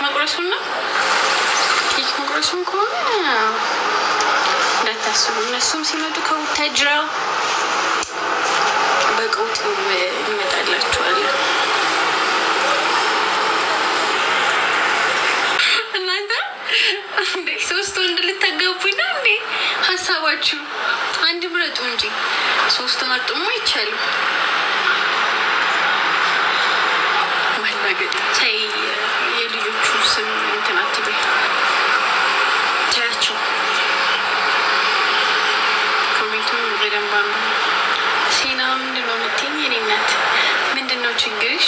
መቁረሱን ነው። ኬክ መቁረሱን ከሆነ እንዳታስቡ። እነሱም ሲመጡ ከቡታጅራ በቀውጥ ይመጣላችኋል። እናንተ እንዴ 3 ወንድ ልታጋቡኝ ነው እንዴ? ሀሳባችሁ አንድ ምረጡ እንጂ 3 መርጡማ አይቻልም። ማላገጥ ተይ። የልጆቹ ስም እንትን አትበይ፣ ተያቸው። ኮሜንቱን በደንብ ሴና ምንድን ነው የምትይኝ? የኔ እናት ምንድን ነው ችግርሽ?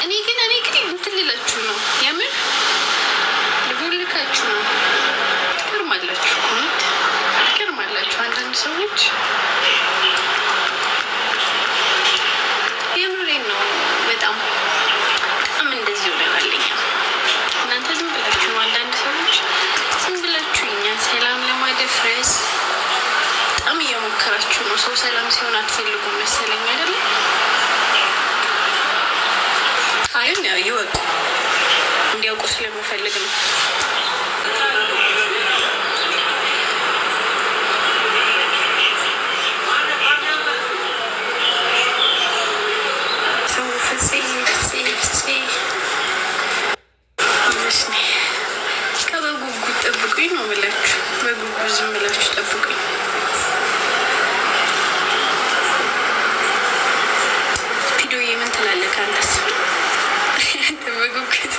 እኔ ግን እንትን ልላችሁ ነው፣ የምር ልቦልካችሁ ነው። ትገርማላችሁ፣ ኮሜንት ትገርማላችሁ። አንዳንድ ሰዎች የምሬን ነው። በጣም እንደዚህ ሆነናልኛ። እናንተ ዝም ብላችሁ ነው፣ አንዳንድ ሰዎች ዝም ብላችሁ እኛን ሰላም ለማደፍረስ በጣም እየሞከራችሁ ነው። ሰው ሰላም ሲሆን አትፈልጉም መሰለኝ አይደለም? አይን ይወቁ፣ እንዲያውቁ ስለምፈልግ ነው። በጉጉት ጠብቁኝ ነው የምላችሁ። በጉጉት ዝም ብላችሁ ጠብቁኝ። ቪዲዮ ምን ትላለህ ከአንተስ? በጉጉት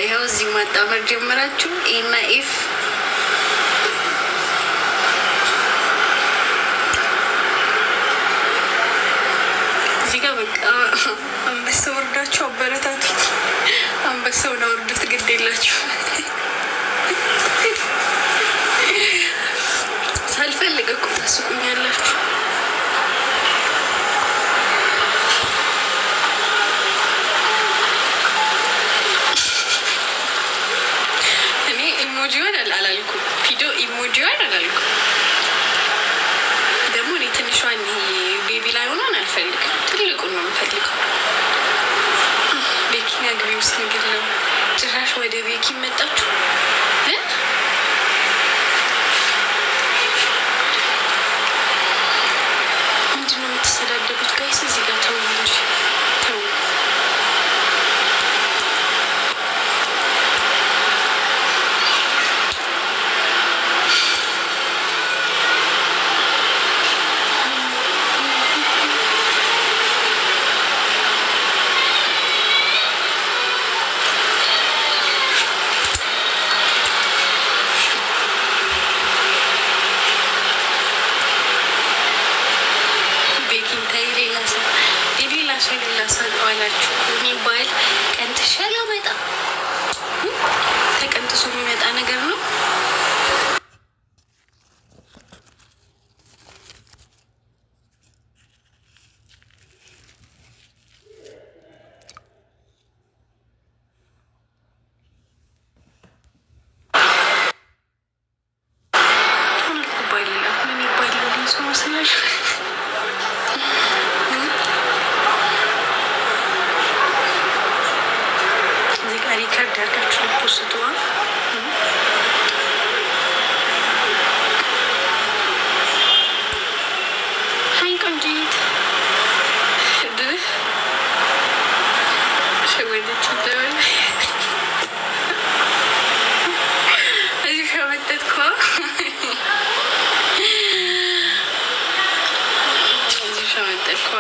ይኸው እዚህ ማጣመር ጀመራችሁ። ኢና ኢፍ እዚህ ጋር በቃ አንበሳ ወርዳችሁ አበረታቱ። አንበሳውን አውርዱት፣ ግድ የላችሁ። ሳልፈልግ እኮ ታስቁኛላችሁ። ኢሞጂዋን አላልኩም፣ ቪዲዮ ኢሞጂዋን አላልኩም። ደግሞ እኔ ትንሿን ቤቢ ላይ ሆኗን አልፈልግም፣ ትልቁን ነው የምፈልገው። ቤኪን አግቢ ውስጥ ንግል ነው። ጭራሽ ወደ ቤኪ መጣችሁ። ምንድን ነው የምትሰዳደቡት ጋይስ? እዚህ ጋር ተው እንጂ ተው። የሚባል ቀንጥሻ ላመጣ ተቀንጥሶ የሚመጣ ነገር ነው። ሪከርድ ያርጋችሁ ፖስቱዋ ሀይ ቆንጂት ሸወደች ይዘዋል። እዚህ ሸመጠጥኳ እዚህ ሸመጠጥኳ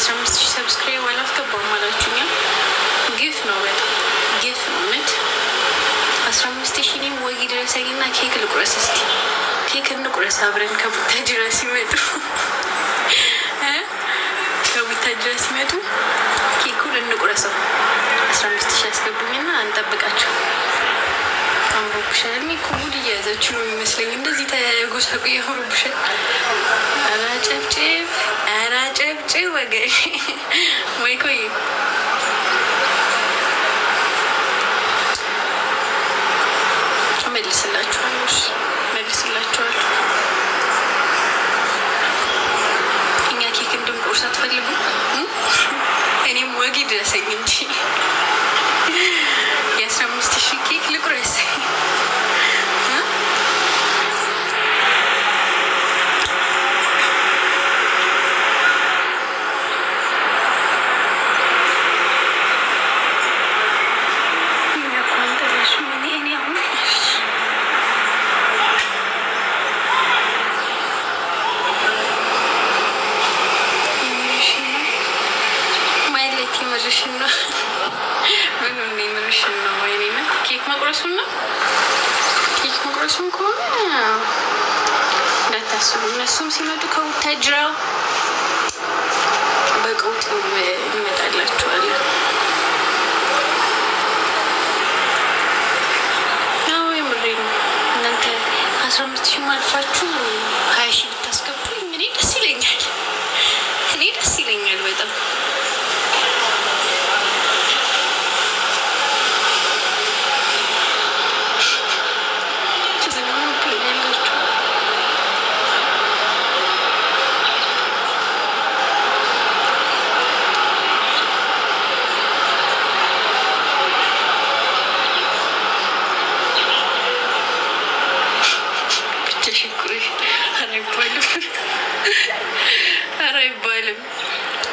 15,000 ሰብስክራይብ አላስገባም አላችሁኛ። ግፍ ነው፣ በጣም ግፍ ነው እውነት። 15,000 እኔም ወጊ ድረሰኝና ኬክ ልቁረስ። እስቲ ኬክ እንቁረስ አብረን ከቡታጅራ ሲመጡ ከቡታጅራ ሲመጡ ኬኩን እንቁረሰው። 15,000 ያስገቡኝና እንጠብቃቸው። አምሮብሻል። እኔ እኮ ሙድ እየያዛችሁ ነው የሚመስለኝ። እንደዚህ ተጎሳቁ ያምሮብሻል። አራጨብጭብ አራጨብጭብ ወገን ወይ ኮይ መልስላችኋለሁ። እኛ ኬክ እንድንቆርስ አትፈልጉ? እኔም ወጊ ድረሰኝ እንጂ 15,000 ኬክ ልቁረስ። ኬክ መቁረሱን ከሆነ እንዳታስቡ። እነሱም ሲመጡ ከቡታጅራ በቀውጥ እንመጣላችኋለን። ያው የምሬ ነው። እናንተ 15,000 አልፋችሁ 20,000 ብታስገቡኝ እኔ ደስ ይለኛል። እኔ ደስ ይለኛል በጣም። ኧረ አይባልም።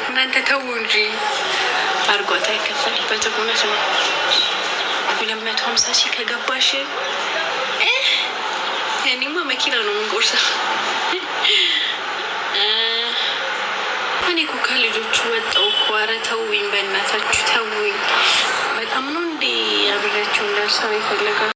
እናንተ ተው እንጂ አርጓት አይከፈልበትም። እውነት ነው። 250,000 ከገባሽ እኔማ መኪና ነው የምንቆርሰው። እኔ እኮ ከልጆቹ ወጣሁ እኮ። ኧረ ተውኝ፣ በእናታችሁ ተውኝ። በጣም ነው እንዴ አብሬያቸው እንዳልሰራ ይፈልጋል።